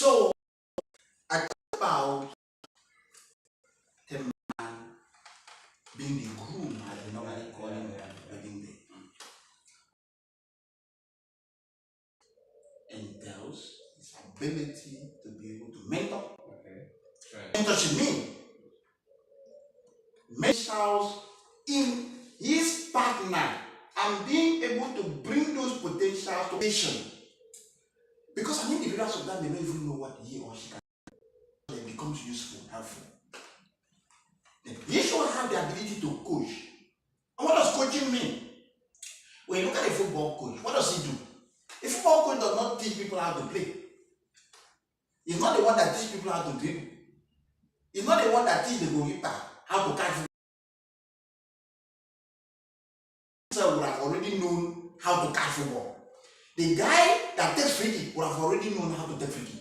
So I talk about the man being the groom, as we normally call him at the wedding day. Entails his ability to be able to mentor. Mentorship means mentors in his partner and being able to bring those potentials to patient. Because an individual sometimes may not even know what he or she can do. It becomes useful, helpful. Then he should have the ability to coach. And what does coaching mean? When you look at a football coach, what does he do? A football coach does not teach people how to play. He's not the one that teaches people how to dribble. He's not the one that teaches the goalkeeper how to catch football. Would have already known how to catch football. The guy that takes free kick would have already known how to take free kick.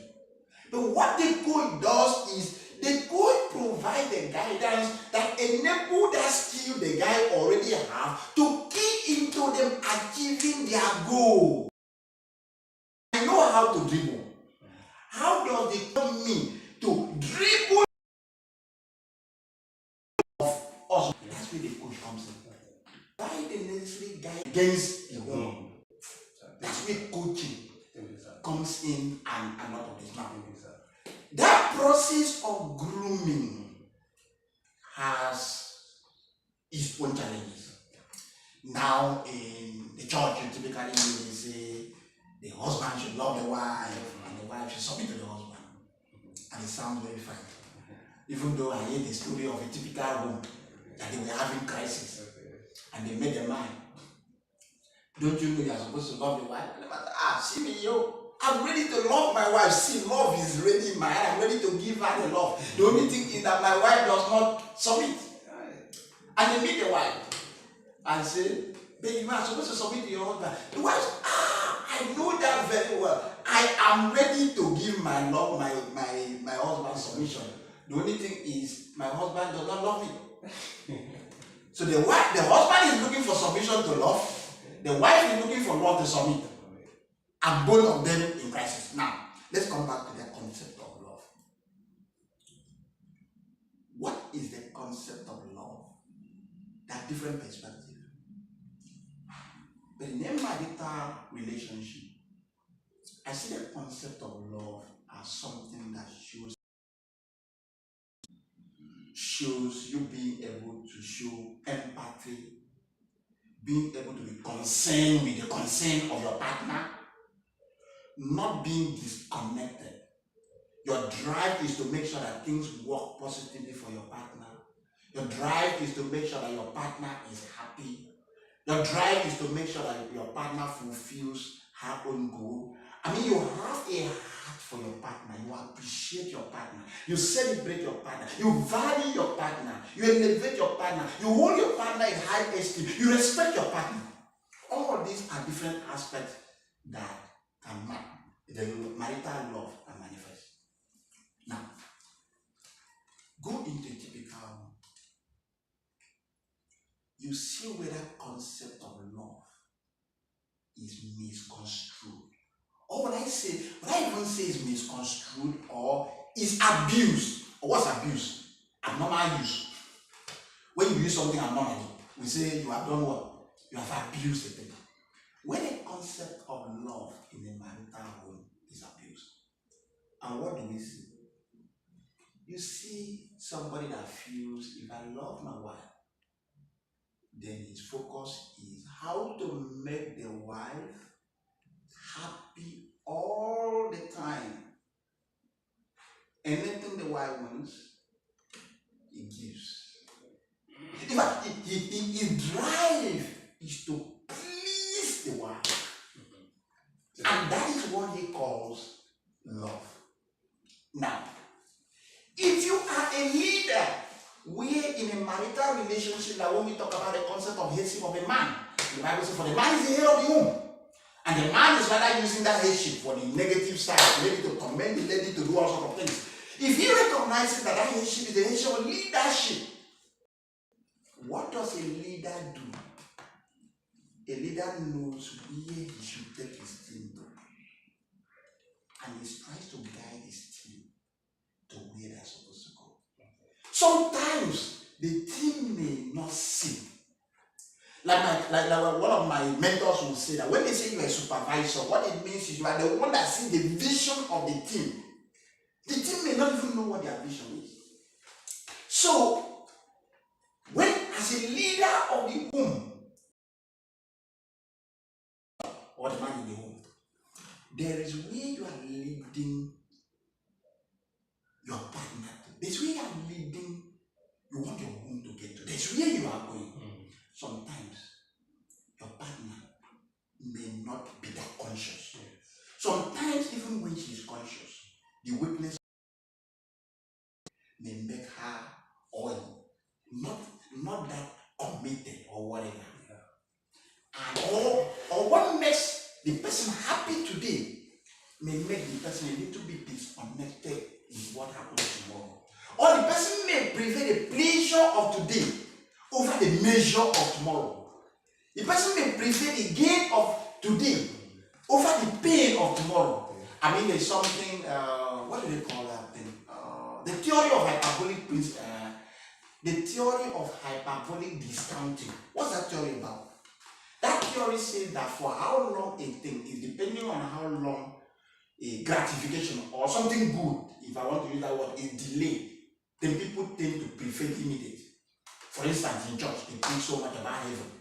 But what the coach does is the coach provides the guidance that enable that skill the guy already have to key into them achieving their goal. I know how to dribble. How does the coach mean to dribble of us? That's where the coach comes in. Why the necessary guy against the wall? That's where coaching comes in and not of this man. That process of grooming has its own challenges. Now in the church, you typically say the husband should love the wife and the wife should submit to the husband. And it sounds very fine. Even though I hear the story of a typical home that they were having crisis and they made a man. Don't you know you are supposed to love the wife? See me, yo. I'm ready to love my wife. See, love is ready in my heart. I'm ready to give her the love. The only thing is that my wife does not submit. And they meet the wife and say, baby, you are supposed to submit to your husband. The wife, I know that very well. I am ready to give my love, my husband submission. The only thing is my husband does not love me. So the husband is looking for submission to love. The wife is looking for love to submit. And both of them in crisis. Now, let's come back to the concept of love. What is the concept of love? There are different perspectives. But in a marital relationship, I see the concept of love as something that shows you being able to show empathy, being able to be concerned with the concern of your partner, not being disconnected. Your drive is to make sure that things work positively for your partner. Your drive is to make sure that your partner is happy. Your drive is to make sure that your partner fulfills her own goal. I mean, you have a heart for your partner. You appreciate your partner. You celebrate your partner. You value your partner. You elevate your partner. You hold your partner in high esteem. You respect your partner. All of these are different aspects that the marital love can manifest. Now, go into a typical home. You see where that concept of love is misconstrued. Or when I even say is misconstrued or is abused. Or what's abuse? Abnormal use. When you use something abnormally, we say you have done what? You have abused the thing. When a concept of love in a marital home is abused, and what do we see? You see somebody that feels, if I love my wife, then his focus is how to make the wife happy all the time. Anything the wife wants, he gives. In fact, his drive is to please the wife. And that is what he calls love. Now, if you are a leader, where in a marital relationship, like when we talk about the concept of headship of a man, the Bible says, for the man is the head of the home. And the man is rather using that headship for the negative side, ready to torment the lady to do all sorts of things. If he recognizes that that headship is the headship of leadership, what does a leader do? A leader knows where he should take his team to. And he tries to guide his Sometimes the team may not see. Like one of my mentors will say that when they say you are a supervisor, what it means is you are the one that sees the vision of the team. The team may not even know what their vision is. So, when as a leader of the home, or the man in the home, there is where you are leading your partner to. There's where you are leading, you want your home to get to. There's where you are going. Sometimes your partner may not be that conscious. Sometimes even when she is conscious, the weakness may make her oil not that committed or whatever. And or what makes the person happy today may make the person a little bit disconnected in what happens tomorrow. Or the person may prefer the pleasure of today over the measure of tomorrow. The person may prefer the gain of today over the pain of tomorrow. I mean, there's something, what do they call that thing? The theory of hyperbolic the theory of hyperbolic discounting. What's that theory about? That theory says that for how long a thing is depending on how long a gratification or something good, if I want to use that word, is delayed, then people tend to prefer immediate. For instance, in church, they preach so much about heaven.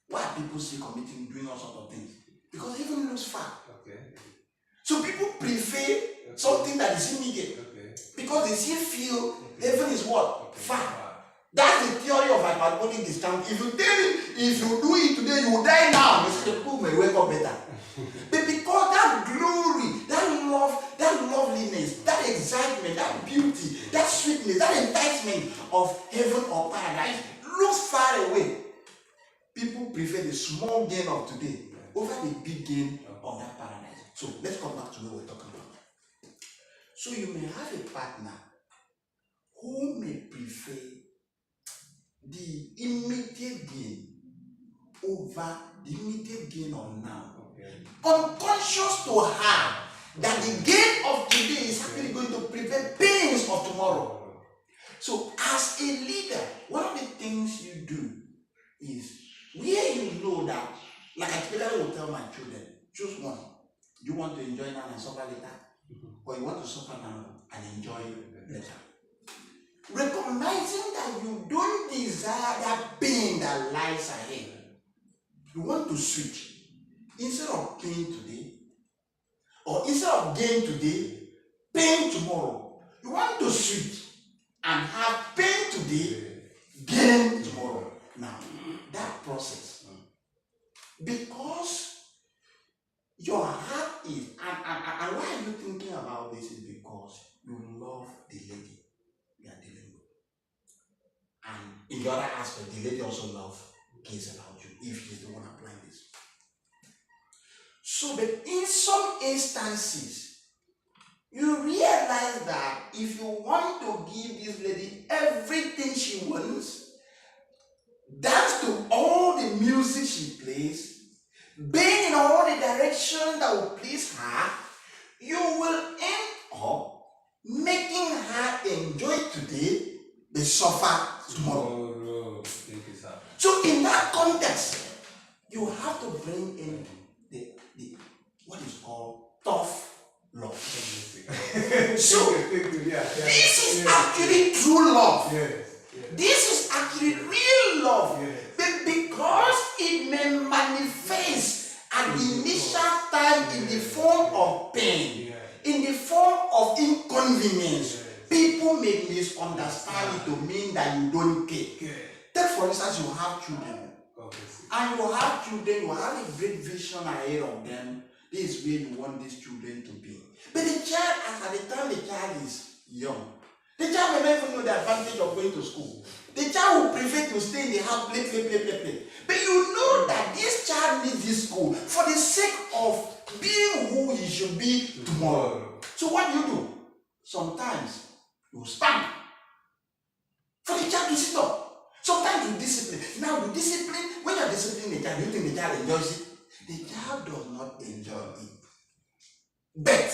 Why are people still committing, doing all sorts of things? Because heaven looks far. So people prefer something that is immediate. Because they still feel heaven is what? Far. That's the theory of hyperbolic discount. If you do it today, you will die now. You see, the people may wake up better. But because that glory, that love, that loveliness, that excitement, that beauty, that sweetness, that enticement of heaven or paradise looks far away, people prefer the small gain of today over the big gain of that paradise. So let's come back to what we're talking about. So you may have a partner who may prefer the immediate gain over the immediate gain of now. Unconscious to her that the gain of today is actually going to prevent pains of tomorrow. So as a leader, one of the things you do is where you know that, like I typically will tell my children, choose one. Do you want to enjoy now and suffer later? Or you want to suffer now and enjoy later? Recognizing that you don't desire that pain that lies ahead. You want to switch. Instead of pain today, or instead of gain today, pain tomorrow. You want to switch and have pain today, gain tomorrow. Now, that process, because your heart is, and why are you thinking about this is because you love the lady you are dealing with. And in the other aspect, the lady also loves cares about you if she's the one applying this. So, but in some instances, you realize that if you want to give this lady everything she wants, dance to all the music she plays, being in all the direction that will please her, you will end up making her enjoy today, but suffer tomorrow. So in that context, you have to bring in the what is called tough love. So this is actually true love. This is actually real love. But because it may manifest at the initial time in the form of pain, in the form of inconvenience, people may misunderstand it to mean that you don't care. Take for instance, you have children. And you have children, you have a great vision ahead of them. This is where you want these children to be. But the child, at the time the child is young, the child may not even know the advantage of going to school. The child will prefer to stay in the house, play. But you know that this child needs this school for the sake of being who he should be tomorrow. So what do? Sometimes you stand for the child to sit up. Sometimes you discipline. Now you discipline, when you are disciplining the child, you think the child enjoys it? The child does not enjoy it. But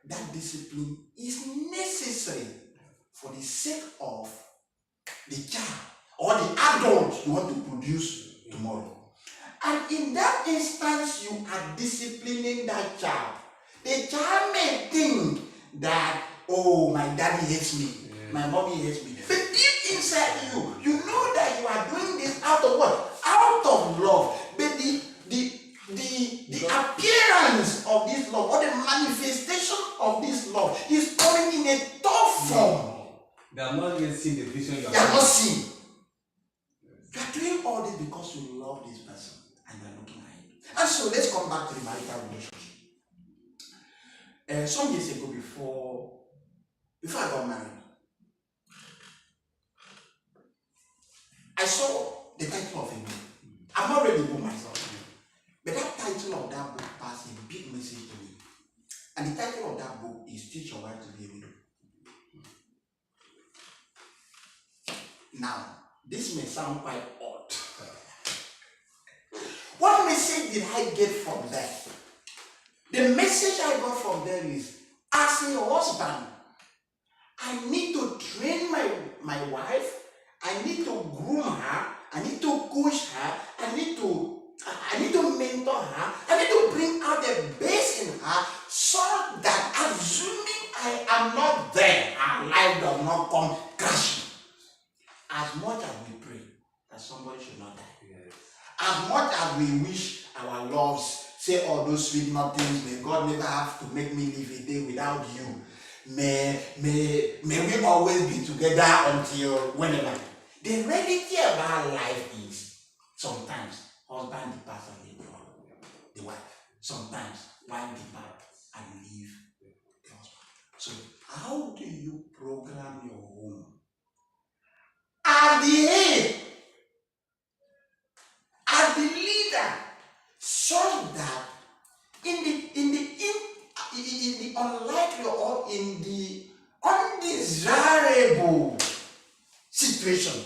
that discipline is necessary for the sake of the child or the adult you want to produce tomorrow. And in that instance, you are disciplining that child. The child may think that, oh, my daddy hates me, my mommy hates me. But deep inside you, you know that you are doing this out of what? Out of love. But the appearance of this love or the manifestation of this love is coming in a tough form. They are not yet seeing the vision you are They are not seeing. You are doing all this because you love this person and you are looking at it. And so let's come back to the marital relationship. Some years ago, before I got married, I saw the title of a book. I've not read the book myself, but that title of that book passed a big message to me. And the title of that book is Teach Your Wife to Be a Widow. Now, this may sound quite odd. What message did I get from that? The message I got from there is, as a husband, I need to train my wife, I need to groom her, I need to coach her, I need to mentor her, I need to bring out the best in her, so that assuming I am not there, our life does not come crashing. As much as we pray that somebody should not die, as much as we wish our loves, say all those sweet nothings, may God never have to make me live a day without you. May we always be together until whenever. The reality about life is sometimes husband departs and leave the wife. Sometimes wife departs and leave the husband. So how do you program your home? At the head, as the leader, so that in the unlikely or in the undesirable situation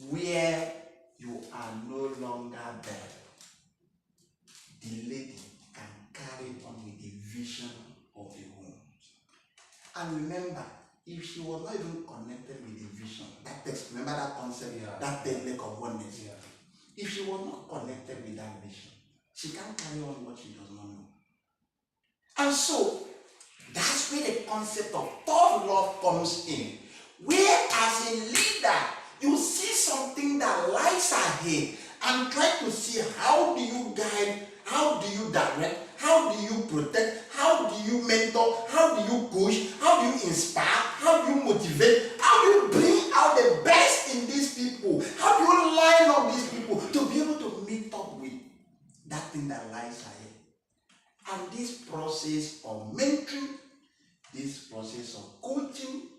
where you are no longer there, the lady can carry on with the vision of the home. And remember, if she was not even connected with the vision, that text, remember that concept, that technique of oneness. If she was not connected with that vision, she can't carry on what she does not know. And so, that's where the concept of tough love comes in. Where as a leader, you see something that lies ahead and try to see how do you guide, how do you direct, how do you protect, how do you mentor, how do you push, how do you inspire, how do you motivate, how do you bring out the best in these people, how do you line up these people to be able to meet up with that thing that lies ahead. And this process of mentoring, this process of coaching,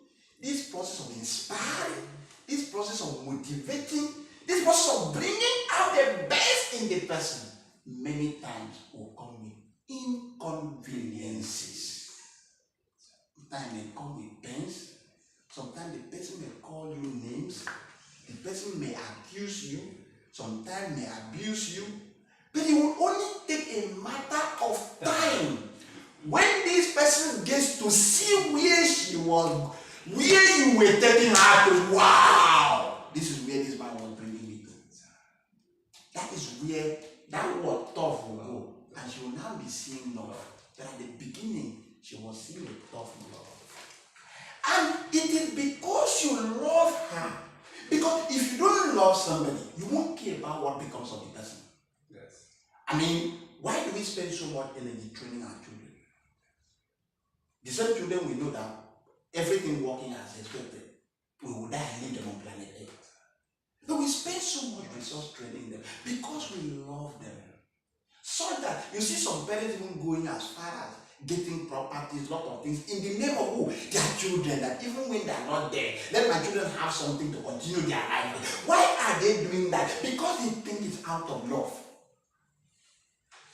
this process of inspiring, this process of motivating, this process of bringing out the best in the person, many times will come with inconveniences. Sometimes they come with pains. Sometimes the person may call you names. The person may accuse you. Sometimes may abuse you. But it will only take a matter of time when this person gets to see where she was, where you were taking her to. Wow, this is where this man was bringing me to. That is where that word tough will go, and she will now be seeing love. But at the beginning, she was seeing a tough love. And it is because you love her. Because if you don't love somebody, you won't care about what becomes of the person. Yes. I mean, why do we spend so much energy training our children? The same children we know that everything working as expected, we will die and leave them on planet Earth. So we spend so much resource training them because we love them. So that you see some parents even going as far as getting properties, lot of things, in the name of who? Their children, that even when they are not there, let my children have something to continue their life. Why are they doing that? Because they think it's out of love.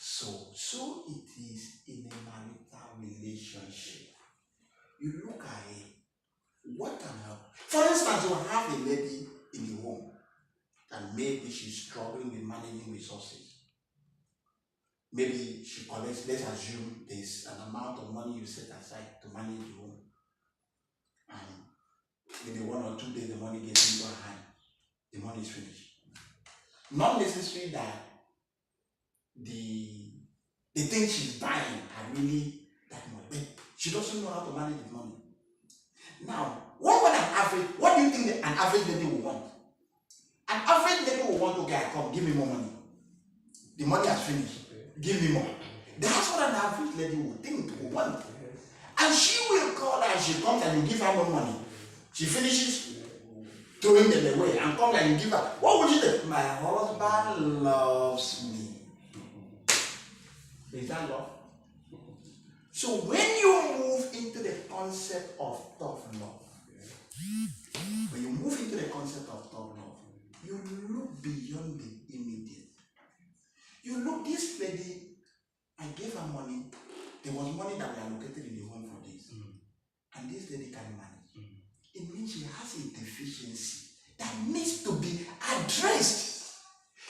So it is in a marital relationship. You look at it, what can help? For instance, you have a lady in the home, and maybe she's struggling with managing resources. Maybe she collects, let's assume there's an amount of money you set aside to manage the home. And within 1 or 2 days, the money gets into her hand. The money is finished. Not necessarily that the thing she's buying are really that much, but she doesn't know how to manage the money. Now, what do you think an average lady will want? An average lady will want, okay, come, give me more money. The money has finished. Give me more. That's what an average lady will think, will want. And she will call her, she comes and you give her more money. She finishes throwing them away and comes and you give her. What would you say? My husband loves me. Is that love? So when you move into the concept of tough love, when you move into the concept of tough love, you look beyond the immediate. You look, this lady, I gave her money. There was money that we allocated in the home for this. And this lady can manage. It means she has a deficiency that needs to be addressed.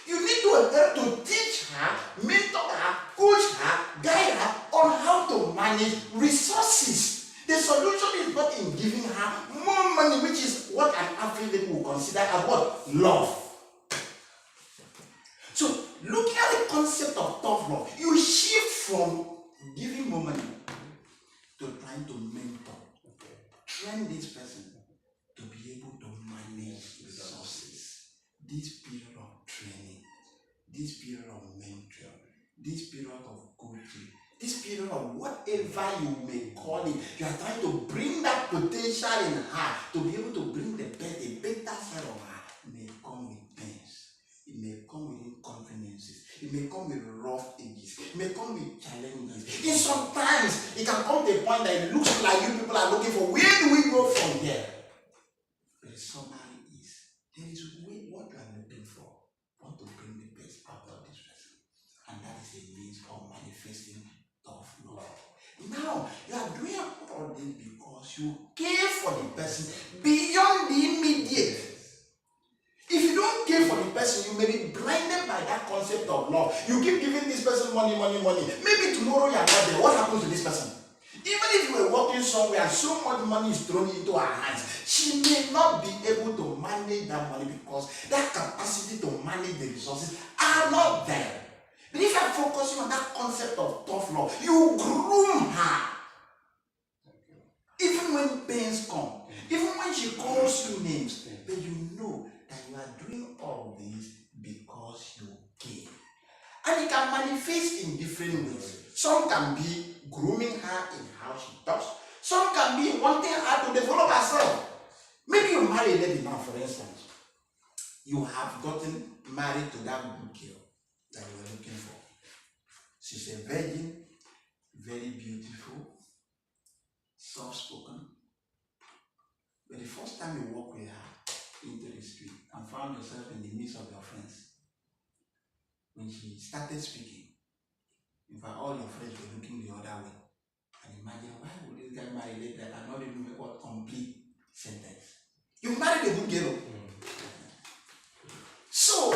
You need to teach her, mentor her, coach her, guide her on how to manage resources. The solution is not in giving her more money, which is what an average lady will consider as what? Love. So, looking at the concept of tough love, you shift from giving more money to trying to mentor, train this person to be able to manage resources. This period of training, this period of mentoring, this period of coaching, this period of whatever you may call it, you are trying to bring that potential in her to be able to bring the better side of her. It may come with pains, it may come with inconveniences, it may come with rough edges, it may come with challenges. And sometimes it can come to a point that it looks like you people are looking for where do we go from here? But the summary is there is what you are looking for. Want to bring the best out of this person. And that is a means of manifesting tough love. Now, you are doing all this because you care for the person beyond the immediate. If you don't care for the person, you may be blinded by that concept of love. You keep giving this person money. Maybe tomorrow you are not there. What happens to this person? Even if you were working somewhere and so much money is thrown into her hands, she may not be able to manage that money because that capacity to manage the resources are not there. But if you are focusing on that concept of tough love, you groom her. Even when pains come, even when she calls you names, but you know that you are doing all this because you care. And it can manifest in different ways. Some can be grooming her in how she talks. Some can be wanting her to develop herself. Maybe you marry a lady now, for instance. You have gotten married to that good girl that you were looking for. She's a virgin, very beautiful, soft-spoken. But the first time you walk with her into the street and found yourself in the midst of your friends, when she started speaking, in fact, all your friends were looking the other way. And imagine, why would this guy marry a lady that cannot even make a complete sentence? You married a good girl. So,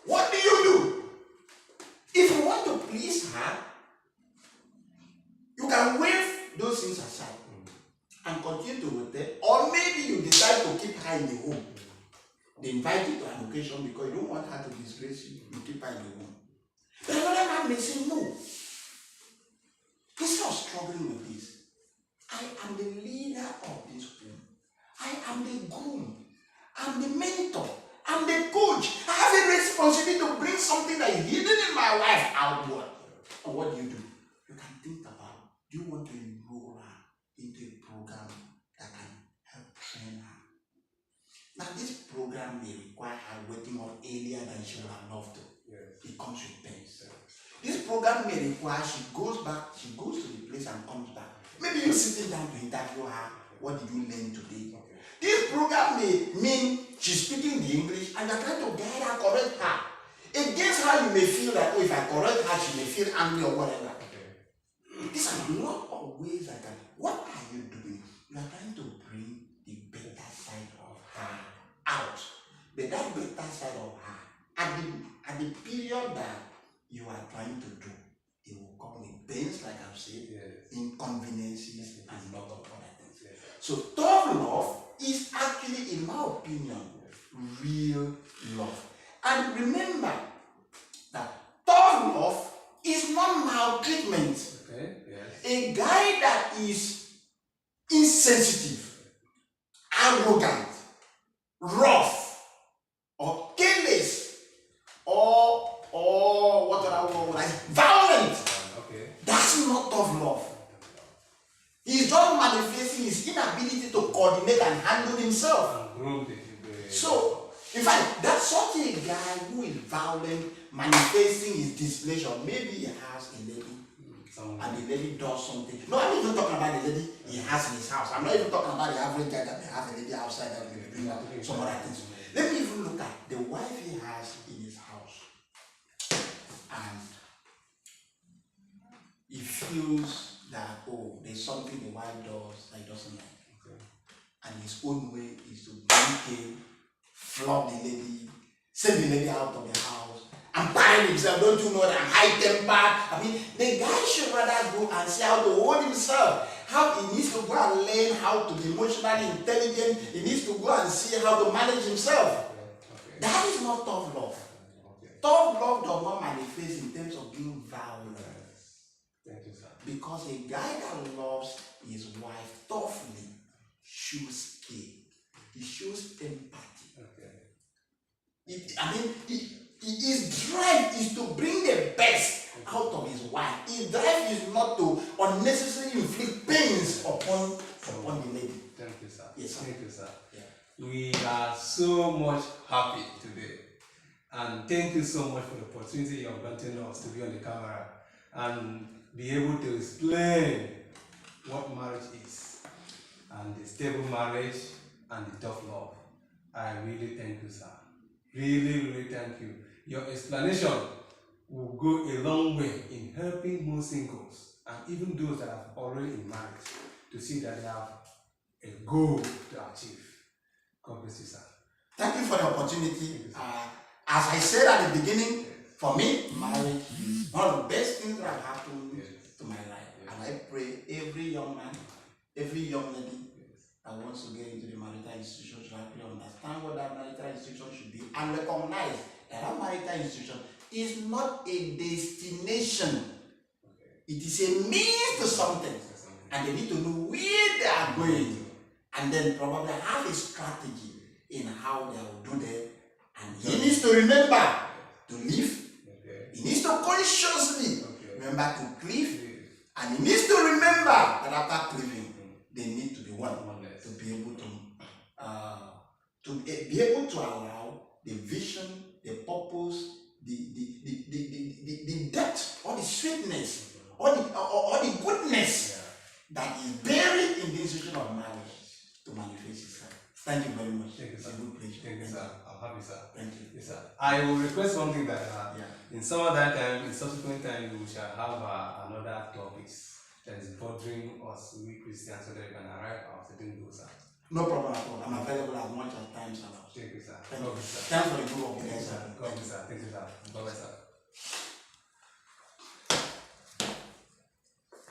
what do? If you want to please her, you can wave those things aside and continue to rotate, or maybe you decide to keep her in the home. They invite you to an occasion because you don't want her to disgrace you. You keep her in the home. But another man may say, no. Instead of struggling with this, I am the leader of this home. I am the groom. I'm the mentor. I'm the coach. I have a responsibility to bring something that is hidden in my life outward. And what do? You can think about, do you want to enroll her into a program that can help train her? Now, this program may require her waking up earlier than she would have loved to. Yes. It comes with pains. Yes. This program may require she goes to the place and comes back. Maybe you're sitting down to interview her. What did you learn today? Okay. This program may mean she's speaking the English and you're trying to guide her, correct her. Against her, you may feel that, oh, if I correct her, she may feel angry or whatever. Okay. These are a lot of ways I can. What are you doing? You are trying to bring the better side of her out. But that better side of her, at the period that you are trying to do, it will come with pains, like I've said, yes, inconveniences, and lot of other things. Yes. So tough love is actually, in my opinion, real love. And remember that tough love is not maltreatment. Okay. Yes. A guy that is insensitive, arrogant, rough, or careless, or what other word, like violent, Okay. that's not tough love. He's just manifesting his inability to coordinate and handle himself. So, in fact, that's such a guy who is violent, manifesting his displeasure. Maybe he has a lady, and the lady does something. No, I'm not even talking about the lady he has in his house. I'm not even talking about the average guy that may have a lady outside that may be doing some other things. Let me even look at the wife he has in his house, and he feels that, oh, there's something the wife does that he doesn't like. Okay. And his own way is to break in, flog the lady, send the lady out of the house, and bind himself. Don't you know that I'm high-tempered? I mean, the guy should rather go and see how to hold himself. How he needs to go and learn how to be emotionally intelligent. He needs to go and see how to manage himself. Okay. That is not tough love. Okay. Tough love does not manifest in terms of being violent. Because a guy that loves his wife toughly shows care. He shows empathy. Okay. His drive is to bring the best out of his wife. His drive is not to unnecessarily inflict pains upon the lady. Thank you, sir. Yes, sir. Thank you, sir. Yeah. We are so much happy today. And thank you so much for the opportunity you have granted us to be on the camera and be able to explain what marriage is and the stable marriage and the tough love. I really thank you, sir. Really thank you. Your explanation will go a long way in helping most singles and even those that are already in marriage to see that they have a goal to achieve. God bless you, sir. Thank you for the opportunity. As I said at the beginning, yes, for me, marriage is one of the best things that have happened, yes, to my life. Yes. And I pray every young man, every young lady, yes, that wants to get into the marital institution should actually understand what that marital institution should be and recognize that that marital institution is not a destination. Okay. It is a means to something. And they need to know where they are going and then probably have a strategy in how they will do that. And he needs to remember to live. Okay. He needs to consciously, okay, remember to cleave. And he needs to remember that after cleaving, they need to be one to be able to allow the vision, the purpose, the depth, or the sweetness, or the goodness, that is buried in the institution of marriage to manifest itself. Thank you very much. Thank you, sir. It's a good pleasure. Thank you, sir. I'm happy, sir. Thank you. Yes, sir. I will request one thing that in some other time, in subsequent time, we shall have another topics that is bothering us, we Christians, so that we can arrive at certain goals, sir. No problem at all. I'm available as much as time allows. Thank you, sir. Thank you. Thanks for the good of you guys, sir. God bless, sir. Thank you, sir. God bless, sir.